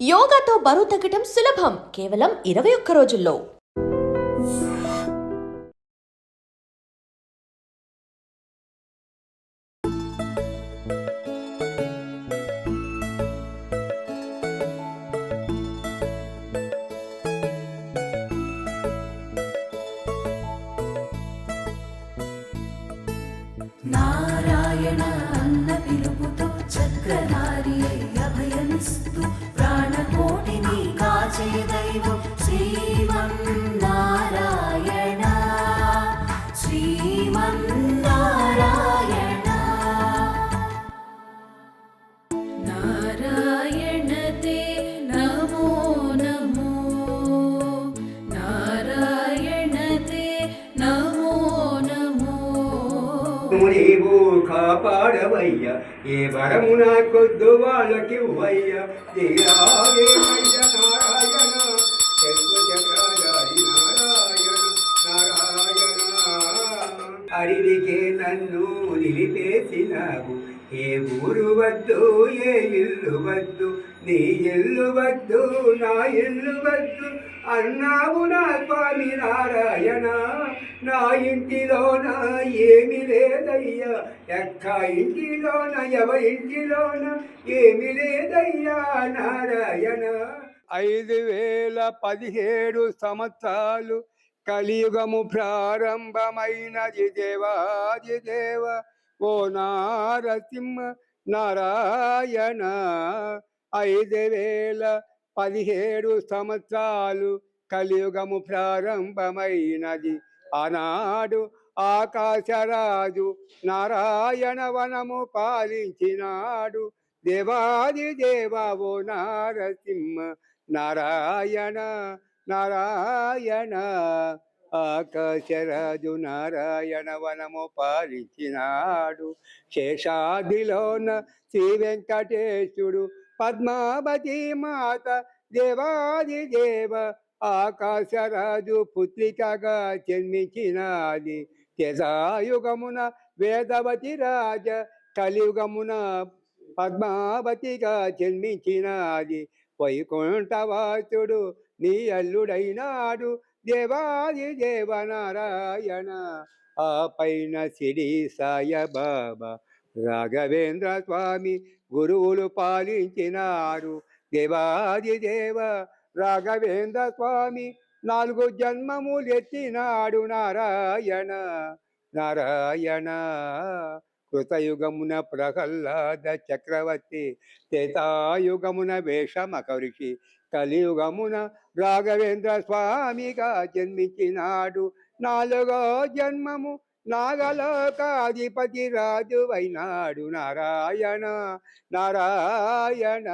యోగాతో బరువు తగ్గటం సులభం కేవలం 21 రోజుల్లో. నారాయణ అన్న పిలుపుతో చక్రధారి అభయమిస్తూ ప్రాణకోటిని కాచే దైవం శ్రీమన్నారాయణ శ్రీమన్నారాయణ నారాయణ తే నమో నమో నారాయణ తే నమో నమో నీవు కాపాడవయ్య ఏ వరము నాకొద్దు వాళ్ళకి ఇవ్వయ్య నారాయణ శంకు చక్రధారి నారాయణ నారాయణ అడివికే నన్ను నిలిపేసినావు ఏ ఊరు వద్దు ఏ ఇల్లు వద్దు నీ ఇల్లు వద్దు నా ఇల్లు వద్దు అన్నావు నా స్వామి నారాయణ నా ఇంటిలోన ఏమి లేదయ్యా ఎక్క ఇంటిలోన ఎవరింటిలోన ఏమి లేదయ్యా నారాయణ 5017 సంవత్సరాలు కలియుగము ప్రారంభమైనది దేవాది దేవ ఓ నారసింహ నారాయణ 5017 సంవత్సరాలు కలియుగము ప్రారంభమైనది ఆనాడు ఆకాశరాజు నారాయణ వనము పాలించినాడు దేవాది దేవో నారసింహ నారాయణ నారాయణ ఆకాశరాజు నారాయణ వనము పాలించినాడు శేషాద్రిలోన శ్రీ వెంకటేశుడు పద్మావతి మాత దేవాది దేవ ఆకాశరాజు పుత్రికగా జన్మించినది తెజాయుగమున వేదవతి రాజ కలియుగమున పద్మావతిగా జన్మించినది వైకుంఠవాసుడు నీ అల్లుడైనాడు దేవాది దేవ నారాయణ ఆ పైన సిరి సాయిబాబా రాఘవేంద్ర స్వామి గురువులు పాలించినారు దేవాది దేవ రాఘవేంద్ర స్వామి 4 జన్మములెత్తినాడు నారాయణ నారాయణ కృతయుగమున ప్రహ్లాద చక్రవర్తి త్రేతాయుగమున వేషమకరిషి కలియుగమున రాఘవేంద్ర స్వామిగా జన్మించినాడు 4వ జన్మము నాగలోకాధిపతి రాజు అయినాడు నారాయణ నారాయణ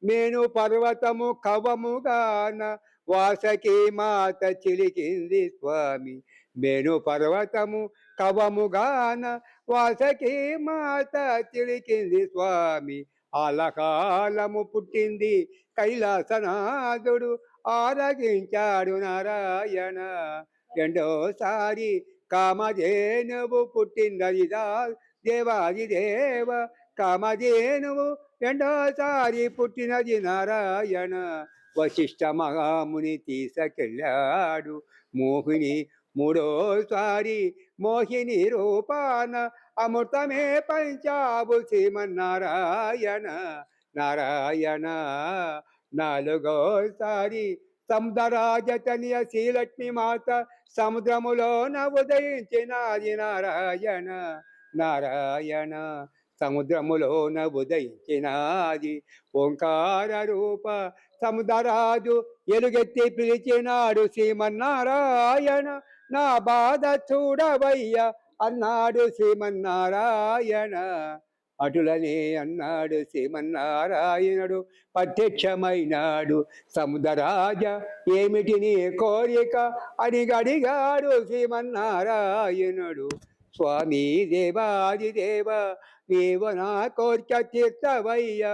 మేను పర్వతము కవముగాన వాసకి మాత చిలికింది స్వామి మేను పర్వతము కవముగాన వాసకి మాత చిలికింది స్వామి ఆలకాలము పుట్టింది కైలాసనాథుడు ఆరగించాడు నారాయణ రెండోసారి కామధేనువు పుట్టిందది దేవాది దేవ కామధేనువు రెండోసారి పుట్టినది నారాయణ వశిష్ఠ మహాముని తీసుకెళ్ళాడు మోహిని మూడోసారి మోహిని రూపాన అమృతమే పంచాబు శ్రీమన్నారాయణ నారాయణ 4వసారి సముద్రరాజతనియ శ్రీలక్ష్మి మాత సముద్రములోన ఉదయించినది నారాయణ నారాయణ సముద్రములోన ఉదయించినది ఓంకార రూప సముద్రరాజు ఎలుగెత్తి పిలిచినాడు శ్రీమన్నారాయణ నా బాధ చూడవయ్య అన్నాడు శ్రీమన్నారాయణ అటులనే అన్నాడు శ్రీమన్నారాయణుడు ప్రత్యక్షమైనాడు సముద్రరాజ ఏమిటి నీ కోరిక అని అడిగాడు శ్రీమన్నారాయణుడు స్వామి దేవాది దేవ నీవు నా కోరిక తీర్చవయ్య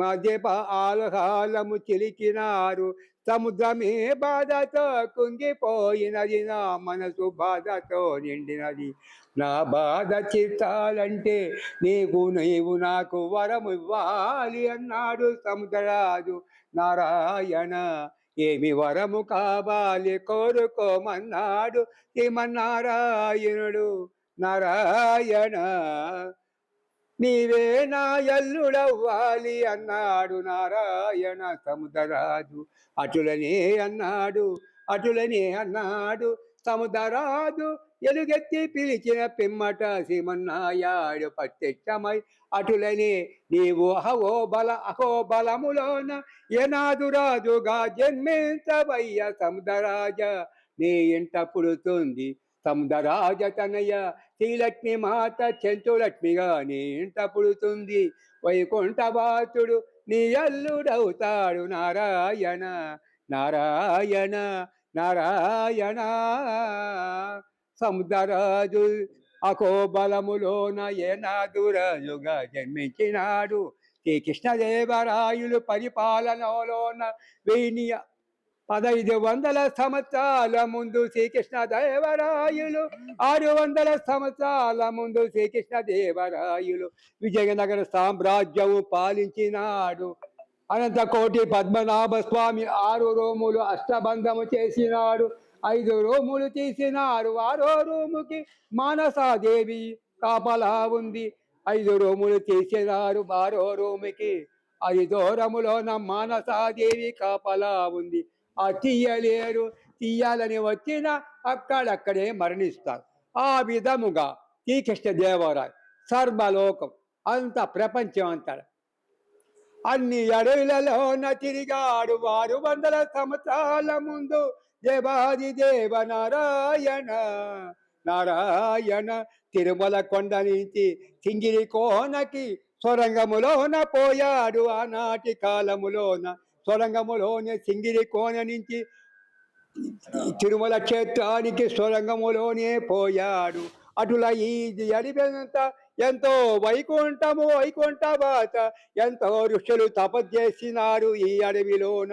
మధ్య ఆలహాలము చిలికినారు సముద్రమే బాధతో కుంగిపోయినది నా మనసు బాధతో నిండినది నా బాధ చిత్తాలంటే నీవు నాకు వరము ఇవ్వాలి అన్నాడు సముద్రరాజు. నారాయణ ఏమి వరము కావాలి కోరుకోమన్నాడు శ్రీమన్నారాయణుడు. నారాయణ నీవే నా ఎల్లుడవ్వాలి అన్నాడు నారాయణ సముద్రరాజు. అటులనే అన్నాడు సముద్రరాజు. ఎలుగెత్తి పిలిచిన పిమ్మట శ్రీమన్నారాయణుడు ప్రత్యక్షమై అటులనే నీవు అహోబలములోన ఏనాదురాజుగా జన్మించవయ్య సముద్రరాజ. నీ ఇంట పుడుతుంది సముద్రరాజ తనయ శ్రీలక్ష్మి మాత చెంచులక్ష్మిగా నీ ఇంట పుడుతుంది. వైకుంఠవాసుడు నీ అల్లుడవుతాడు. నారాయణ నారాయణ నారాయణ. సముద్రరాజు అకోబలములోన ఏనాదురాజుగా జన్మించినాడు. శ్రీకృష్ణదేవరాయులు పరిపాలనలోన 1500 సంవత్సరాల ముందు శ్రీకృష్ణదేవరాయలు 600 సంవత్సరాల ముందు శ్రీకృష్ణదేవరాయలు విజయనగర సామ్రాజ్యము పాలించినాడు. అనంతకోటి పద్మనాభ స్వామి 6 రూములు అష్టబంధము చేసినాడు. 5 రూములు తీసినారు. 6వ రూముకి మానసాదేవి కాపలా ఉంది. 5 రూములు తీసినారు. 6వ రూముకి 5 రూములోన మానసాదేవి కాపలా ఉంది. ఆ తీయలేరు. తీయాలని వచ్చిన అక్కడక్కడే మరణిస్తారు. ఆ విధముగా శ్రీకృష్ణదేవరాయ సర్వలోకం అంత ప్రపంచం అంతా అన్ని అడవులలోన తిరిగాడు. 600 సంవత్సరాల ముందు దేవాది దేవ నారాయణ నారాయణ. తిరుమల కొండ నుంచి సింగిరి కోనకి సొరంగములోన పోయాడు. ఆనాటి కాలములోన సొరంగములోనే సింగిరి కోన నుంచి తిరుమల క్షేత్రానికి సొరంగములోనే పోయాడు. అటుల ఈ అడివినంత ఎంతో వైకుంఠవాత ఎంతో ఋషులు తపస్సేసినారు ఈ అడవిలోన.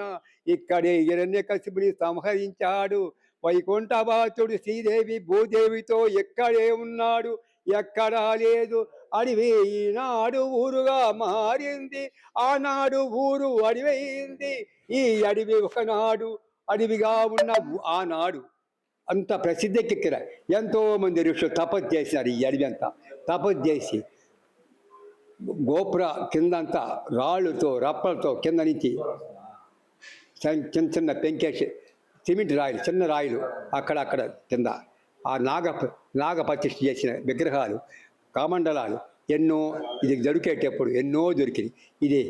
ఇక్కడే హిరణ్యకశిపుని సంహరించాడు. వైకుంఠవాసుడు శ్రీదేవి భూదేవితో ఎక్కడే ఉన్నాడు, ఎక్కడా లేదు. అడవి ఈనాడు ఊరుగా మారింది, ఆనాడు ఊరు అడవైంది. ఈ అడవి ఒకనాడు అడవిగా ఉన్న ఆనాడు అంత ప్రసిద్ధికెక్కిన ఎంతో మంది ఋషులు తపస్సు చేసినారు. ఈ అడవి అంతా తపస్సు చేసి గోపుర కిందంతా రాళ్ళుతో రప్పలతో కింద నుంచి చిన్న చిన్న పెంకేసి సిమెంట్ రాయిలు, చిన్న రాయిలు అక్కడక్కడ కింద ఆ నాగప్రతిష్ఠ చేసిన విగ్రహాలు, కమండలాలు ఎన్నో ఇది దొరికేటప్పుడు ఎన్నో దొరికినాయి.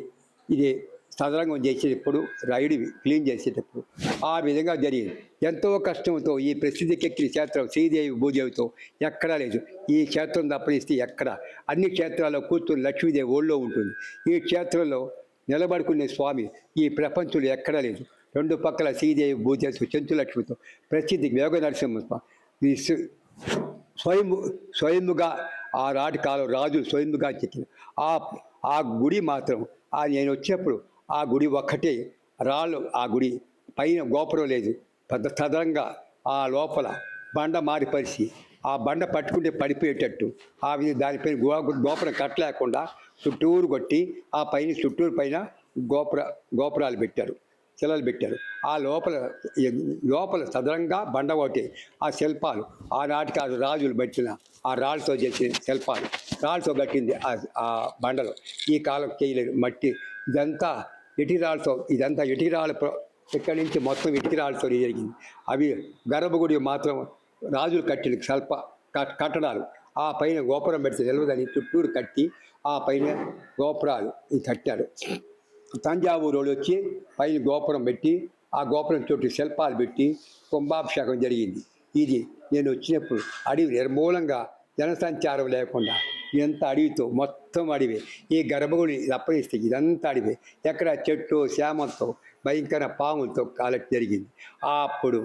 ఇది సదరంగం చేసేటప్పుడు రైడు క్లీన్ చేసేటప్పుడు ఆ విధంగా జరిగింది. ఎంతో కష్టంతో ఈ ప్రసిద్ధికెక్కిన క్షేత్రం శ్రీదేవి భూదేవితో ఎక్కడా లేదు. ఈ క్షేత్రం తప్పనిస్తే ఎక్కడ అన్ని క్షేత్రాల్లో కూర్చుని లక్ష్మీదేవి ఒళ్ళో ఉంటుంది. ఈ క్షేత్రంలో నిలబడుకునే స్వామి ఈ ప్రపంచంలో ఎక్కడా లేదు. 2 పక్కల శ్రీదేవి భూదేవితో చెంచులక్ష్మితో ప్రసిద్ధి యోగ నరసింహస్వామి స్వయంగా ఆ రాటి కాలం రాజులు స్వయంగా చెక్కిన ఆ గుడి మాత్రం నేను వచ్చేప్పుడు ఆ గుడి ఒక్కటే రాళ్ళు. ఆ గుడి పైన గోపురం లేదు. పెద్ద సదరంగా ఆ లోపల బండ మారిపరిచి ఆ బండ పట్టుకుంటే పడిపోయేటట్టు ఆ విధంగా దానిపైన గోపురం కట్టలేకుండా చుట్టూరు కొట్టి ఆ పైన చుట్టూరు పైన గోపురాలు పెట్టారు, శిలలు పెట్టారు. ఆ లోపల సదరంగా బండ ఒకటి. ఆ శిల్పాలు ఆనాటికి ఆ రాజులు పెట్టిన ఆ రాళ్ళతో చేసిన శిల్పాలు, రాళ్ళతో కట్టింది ఆ బండలో. ఈ కాలం చేయలేదు మట్టి. ఇదంతా ఇటుకరాళ్ళతో, ఇక్కడి నుంచి మొత్తం ఇటుకరాళ్ళతో జరిగింది. అవి గర్భగుడి మాత్రం రాజులు కట్టిన కట్టడాలు. ఆ పైన గోపురం పెడితే నిలవదని చుట్టూరు కట్టి ఆ పైన గోపురాలు కట్టారు. తంజావూరు వచ్చి పైన గోపురం పెట్టి ఆ గోపురం చుట్టూ శిల్పాలు పెట్టి కుంభాభిషేకం జరిగింది. ఇది నేను వచ్చినప్పుడు అడవి నిర్మూలంగా జనసంచారం లేకుండా ఎంత అడవితో మొత్తం అడివే. ఈ గర్భగుడి తప్పనిస్తే ఇదంతా అడివే. ఎక్కడ చెట్టు శ్యామంతో భయంకర పాములతో కాలటి జరిగింది. అప్పుడు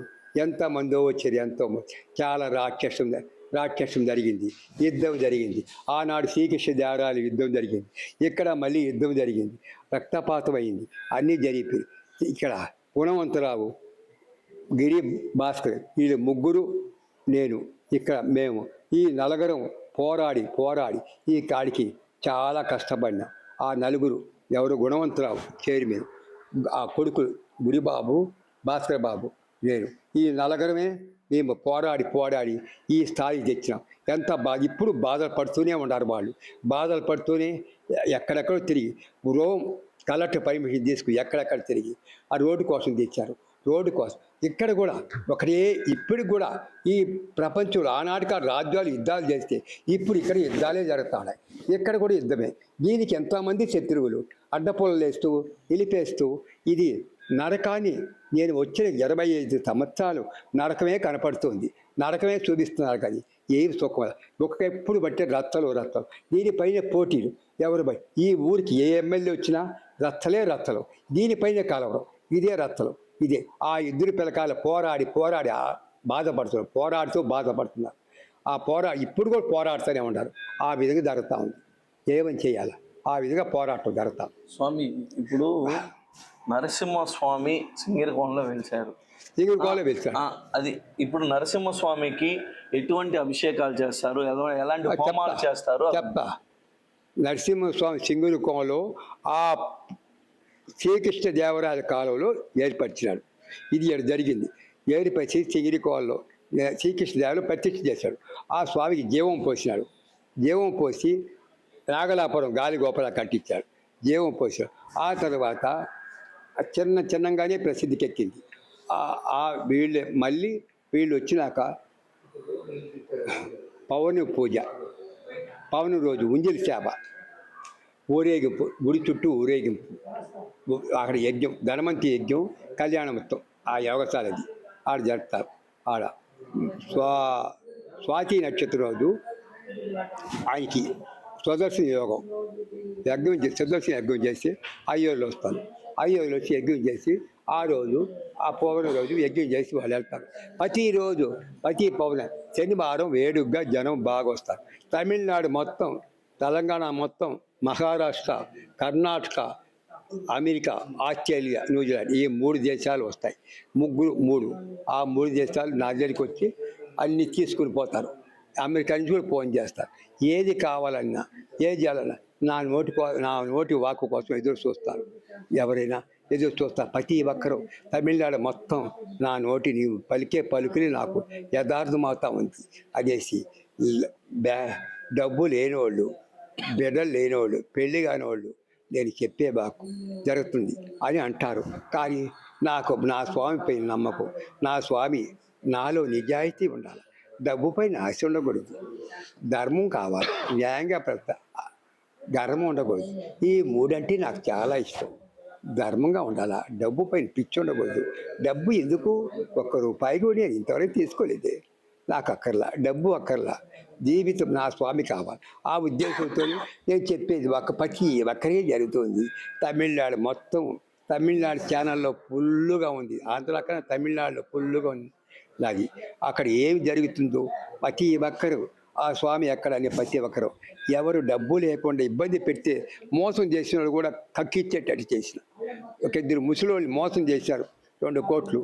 ఎంతమందో వచ్చారు, ఎంతోమంది. చాలా రాక్షసం జరిగింది, యుద్ధం జరిగింది. ఆనాడు శ్రీకృష్ణదేవరాయల యుద్ధం జరిగింది. ఇక్కడ మళ్ళీ యుద్ధం జరిగింది, రక్తపాతం అయింది, అన్నీ జరిపి ఇక్కడ గుణవంతరావు, గిరి భాస్కర్, వీళ్ళు ముగ్గురు, నేను, ఇక్కడ మేము ఈ నలుగురం పోరాడి పోరాడి ఈ కాడికి చాలా కష్టపడిన ఆ నలుగురు ఎవరు గుణవంతరావు చైర్మన్, ఆ కొడుకులు గుడిబాబు, భాస్కర్ బాబు, నేను, ఈ నలుగురమే మేము పోరాడి పోరాడి ఈ స్థాయికి తెచ్చినాం. ఎంత ఇప్పుడు బాధలు పడుతూనే ఉన్నారు వాళ్ళు, బాధలు పడుతూనే ఎక్కడెక్కడో తిరిగి రోమ్ కలెక్టర్ పర్మిషన్ తీసుకుని ఎక్కడెక్కడ తిరిగి ఆ రోడ్డు కోసం తెచ్చారు. రోడ్డు కోసం ఇక్కడ కూడా ఒకటే ఇప్పుడు కూడా ఈ ప్రపంచంలో ఆనాటికి రాజ్యాలు యుద్ధాలు చేస్తే ఇప్పుడు ఇక్కడ యుద్ధాలే జరుగుతున్నాయి. ఇక్కడ కూడా యుద్ధమే. దీనికి ఎంతోమంది శత్రువులు అడ్డపొలలు వేస్తూ నిలిపేస్తూ ఇది నరకాన్ని నేను వచ్చిన 25 సంవత్సరాలు నరకమే కనపడుతుంది, నరకమే చూపిస్తున్నారు. కానీ ఏమి సుఖం ఒక ఎప్పుడు బట్టే రచ్చలు దీనిపైన పోటీలు ఎవరు ఈ ఊరికి ఏ ఎమ్మెల్యే వచ్చినా రచ్చలు దీనిపైన కలవరం, ఇదే రచ్చలు ఇదే. ఆ ఇద్దరు పిల్లకాయలు పోరాడి పోరాడి బాధపడుతున్నారు, పోరాడుతూ బాధపడుతున్నారు. ఆ ఇప్పుడు కూడా పోరాడుతూనే ఉన్నారు. ఆ విధంగా జరుగుతూ ఉంది. ఏమని చేయాలి, ఆ విధంగా పోరాటం జరుగుతాం. స్వామి ఇప్పుడు నరసింహస్వామి సింగరకోణంలో వెలిశారు. సింగరకోణంలో వెలిశారు. అది ఇప్పుడు నరసింహస్వామికి ఎటువంటి అభిషేకాలు చేస్తారు, ఎలాంటి హోమాలు చేస్తారు చెప్తా. నరసింహస్వామి సింగరకోణంలో ఆ శ్రీకృష్ణదేవరాయల కాలంలో ఏర్పరిచినాడు. ఇది జరిగింది. ఏర్పరిచి సింగరకోణంలో శ్రీకృష్ణదేవరాయలు ప్రతిష్ఠ చేశాడు. ఆ స్వామికి జీవం పోసినాడు. జీవం పోసి నాగలాపురం గాలి గోపురం కట్టించాడు. జీవం పోసాడు. ఆ తర్వాత చిన్నగానే ప్రసిద్ధికి ఎక్కింది. వీళ్ళు వచ్చినాక పౌర్ణమి పూజ, పౌర్ణమి రోజు ఉంజలి సేవ, ఊరేగింపు, గుడి చుట్టూ ఊరేగింపు, అక్కడ యజ్ఞం, ధనవంతి యజ్ఞం, కళ్యాణ మొత్తం ఆ యోగశాలది ఆడ జరుపుతారు. ఆడ స్వాతి నక్షత్రం రోజు ఆయనకి సుదర్శన యోగం సుదర్శన యజ్ఞం చేసి అయ్యోళ్ళు వస్తారు. అయ్యోళ్ళు వచ్చి యజ్ఞం చేసి ఆ రోజు ఆ పౌర్ణమి రోజు యజ్ఞం చేసి వాళ్ళు వెళ్తారు. ప్రతి పౌర్ణమి శనివారం వేడుగ్గా జనం బాగా వస్తారు. తమిళనాడు మొత్తం, తెలంగాణ మొత్తం, Maharashtra, Karnataka, America, Australia, New Zealand ఈ 3 దేశాలు వస్తాయి. ఆ 3 దేశాలు నా దగ్గరికి వచ్చి అన్ని తీసుకుని పోతారు. అమెరికా నుంచి కూడా ఫోన్ చేస్తారు. ఏది కావాలన్నా ఏది చేయాలన్నా నా నోటి వాక్కు కోసం ఎదురు చూస్తారు. ఎవరైనా ఎదురు చూస్తారు. ప్రతి ఒక్కరూ తమిళనాడు మొత్తం నా నోటి నీవు పలికే పలుకుని నాకు యథార్థమవుతా ఉంది అనేసి డబ్బు లేనివాళ్ళు, బిడ్డలు లేనివాళ్ళు, పెళ్లి కానివాళ్ళు నేను చెప్పే బాకు జరుగుతుంది అని అంటారు. కానీ నాకు నా స్వామిపై నమ్మకం, నా స్వామి నాలో నిజాయితీ ఉండాలి. డబ్బుపై ఆశ ఉండకూడదు, ధర్మం కావాలి, న్యాయంగా గర్వం ఉండకూడదు. ఈ 3 అంటే నాకు చాలా ఇష్టం. ధర్మంగా ఉండాలా, డబ్బు పైన పిచ్చి ఉండకూడదు. డబ్బు ఎందుకు, ₹1 కూడా నేను ఇంతవరకు తీసుకోలేదే. నాకు అక్కర్లా, డబ్బు అక్కర్లా, జీవితం నా స్వామి కావాలి. ఆ ఉద్దేశంతో నేను చెప్పేది ప్రతి ఒక్కరే జరుగుతుంది. తమిళనాడు మొత్తం, తమిళనాడు ఛానల్లో ఫుల్లుగా ఉంది. ఆంధ్ర కన్నా తమిళనాడులో ఫుల్లుగా ఉంది. అది అక్కడ ఏమి జరుగుతుందో ప్రతి ఒక్కరు ఆ స్వామి ఎక్కడని ప్రతి ఒక్కరు ఎవరు డబ్బు లేకుండా ఇబ్బంది పెడితే మోసం చేసిన వాళ్ళు కూడా కక్కిచ్చేటట్టు చేసిన. 2 ముసలోళ్ళు మోసం చేశారు. 2 కోట్లు.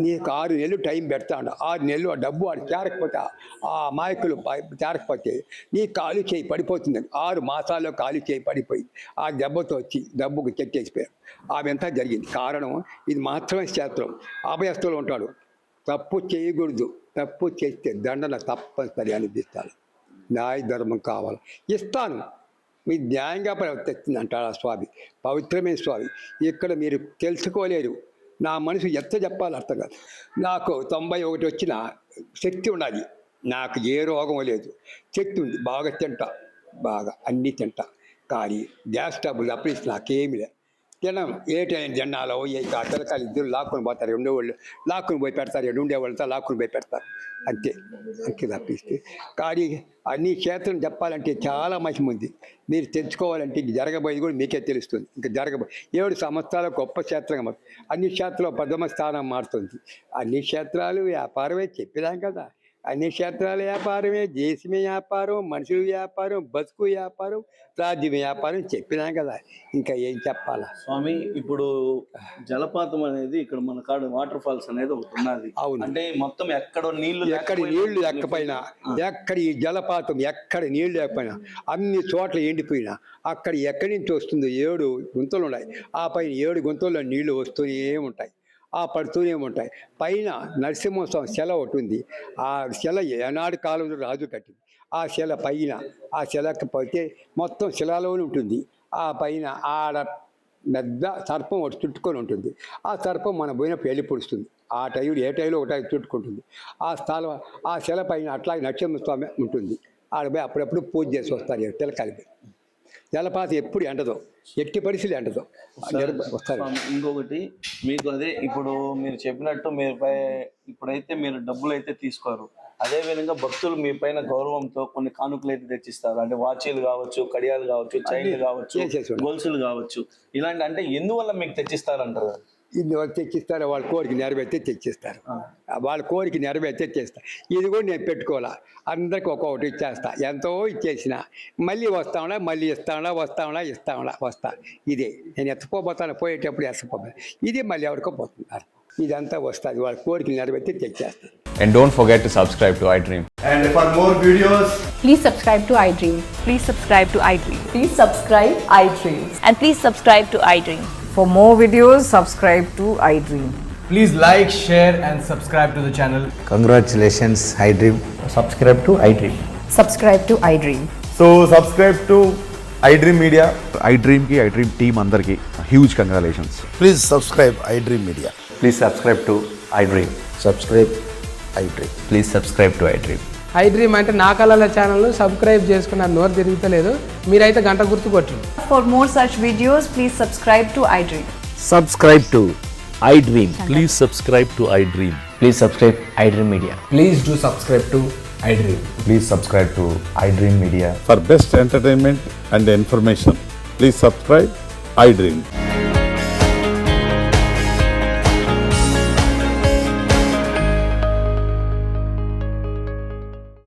నీకు 6 నెలలు టైం పెడతాడు. 6 నెలలు ఆ డబ్బు వాడు చేరకపోతే, ఆ అమాయకులు చేరకపోతే నీ కాలు చేయి పడిపోతుంది. 6 మాసాల్లో కాలు చేయి పడిపోయి ఆ దెబ్బతో వచ్చి డబ్బుకు చెక్కేసిపోయారు. అవంతా జరిగింది. కారణం ఇది మాత్రమే శాస్త్రం. అభయస్తులు ఉంటాడు. తప్పు చేయకూడదు, తప్పు చేస్తే దండన తప్పనిసరి అనిపిస్తాను. న్యాయ ధర్మం కావాలి, ఇస్తాను, మీ న్యాయంగా ప్రవర్తిస్తుంది అంటాడు ఆ స్వామి. పవిత్రమైన స్వామి. ఇక్కడ మీరు తెలుసుకోలేరు. నా మనసు ఎంత చెప్పాలి అర్థం కాదు. నాకు 91 వచ్చిన శక్తి ఉన్నది. నాకు ఏ రోగం లేదు, శక్తి ఉంది. బాగా తింటా, బాగా అన్నీ తింటా. కానీ గ్యాస్ ట్రబుల్ అప్పుడు నాకేమీ లేదు. తినం ఏ టైం జెండాలో ఆ పిల్లకాయలు ఇద్దరు లాక్కుని పోతారు. ఉండేవాళ్ళు లాక్కుని పోయి పెడతారు, ఉండేవాళ్ళతో లాక్కుని పోయి పెడతారు. అంతే తప్పిస్తే. కానీ అన్ని క్షేత్రం చెప్పాలంటే చాలా మహిమ ఉంది. మీరు తెలుసుకోవాలంటే ఇంక జరగబోయేది కూడా మీకే తెలుస్తుంది. ఇంకా 7 సంవత్సరాల గొప్ప క్షేత్రంగా మారుతుంది. అన్ని క్షేత్రాలు 10వ స్థానం మారుతుంది. అన్ని క్షేత్రాలు వ్యాపారమే చెప్పేదాం కదా. అన్ని క్షేత్రాల వ్యాపారమే, దేశమే వ్యాపారం, మనుషుల వ్యాపారం, బతుకు వ్యాపారం, రాజ్యం వ్యాపారం చెప్పినాం కదా, ఇంకా ఏం చెప్పాలా? స్వామి ఇప్పుడు జలపాతం అనేది ఇక్కడ మన కాడ వాటర్ ఫాల్స్ అనేది ఒకటి ఉన్నది. అవును. అంటే మొత్తం ఎక్కడో నీళ్లు ఎక్కడి నీళ్లు లేకపోయినా, ఎక్కడి ఈ జలపాతం ఎక్కడ నీళ్లు లేకపోయినా, అన్ని చోట్ల ఎండిపోయినా, అక్కడ ఎక్కడి నుంచి వస్తుందో 7 గుంతలు ఉన్నాయి. ఆ పైన 7 గుంతల్లో నీళ్లు వస్తూనే ఉంటాయి, ఆ పడుతూనే ఉంటాయి. పైన నరసింహస్వామి శిల ఒకటి ఉంది. ఆ శిల ఏనాడు కాలంలో రాజు కట్టింది. ఆ శిల పైన, ఆ శిలకి పోతే మొత్తం శిలాలోనే ఉంటుంది. ఆ పైన ఆడ పెద్ద సర్పం ఒకటి చుట్టుకొని ఉంటుంది. ఆ సర్పం మన పోయిన పెళ్లి పొడుస్తుంది. ఆ టైంలో ఏ టైంలో ఒక టైం చుట్టుకుంటుంది. ఆ స్థలం, ఆ శిల పైన అట్లాగే నరసింహస్వామి ఉంటుంది. ఆడ పోయి అప్పుడప్పుడు పూజ చేసి వస్తారు తిలకాలిపి. జలపాతం ఎప్పుడు ఎండదు, ఎట్టి పరిస్థితులు ఎండదు, వస్తారు. స్వామి, ఇంకొకటి మీకు అదే ఇప్పుడు మీరు చెప్పినట్టు ఇప్పుడైతే మీరు డబ్బులు అయితే తీసుకోరు, అదే విధంగా భక్తులు మీ పైన గౌరవంతో కొన్ని కానుకలు అయితే తెచ్చిస్తారు. అంటే వాచీలు కావచ్చు, కడియాలు కావచ్చు, చైన్లు కావచ్చు, గొలుసులు కావచ్చు, ఇలాంటి అంటే ఎందువల్ల మీకు తెచ్చిస్తారంటారు? ఇందువల్ల తెచ్చిస్తారు, వాళ్ళ కోరిక నెరవేర్తే తెచ్చిస్తారు. వాళ్ళ కోరిక నెరవేర్తే తెస్తారు. ఇది కూడా నేను పెట్టుకోవాలా, అందరికి ఒక్కొక్కటి ఇచ్చేస్తా. ఎంతో ఇచ్చేసిన మళ్ళీ వస్తామలా, మళ్ళీ వస్తా. ఇదే నేను ఎత్తపోతాను, పోయేటప్పుడు ఎత్తపోతాను. ఇది మళ్ళీ ఎవరికో పోతున్నారు. ఇదంతా వస్తుంది, వాళ్ళ కోరికలు నెరవేర్తే తెచ్చేస్తాను. And don't forget to subscribe to iDream. And for more videos, Please subscribe to iDream. Please subscribe to iDream. Please subscribe iDream. And please subscribe to iDream. For more videos, subscribe to iDream. please like, share and subscribe to the channel. Congratulations, iDream. Subscribe to iDream. Subscribe to iDream. So subscribe to iDream Media. iDream ki iDream team andarki huge congratulations. Please subscribe iDream Media. Please subscribe to iDream. Subscribe iDream. Please subscribe to iDream. iDream అంటే నా కళల channel subscribe చేసుకున్న నోరు తిరుగుతలేదు, మీరైతే గంట గుర్తు కొట్టండి. For more such videos, please subscribe to iDream. Subscribe to iDream. Please subscribe to iDream. Please subscribe iDream Media. Please do subscribe to iDream. Please subscribe to iDream Media. For best entertainment and information, please subscribe iDream.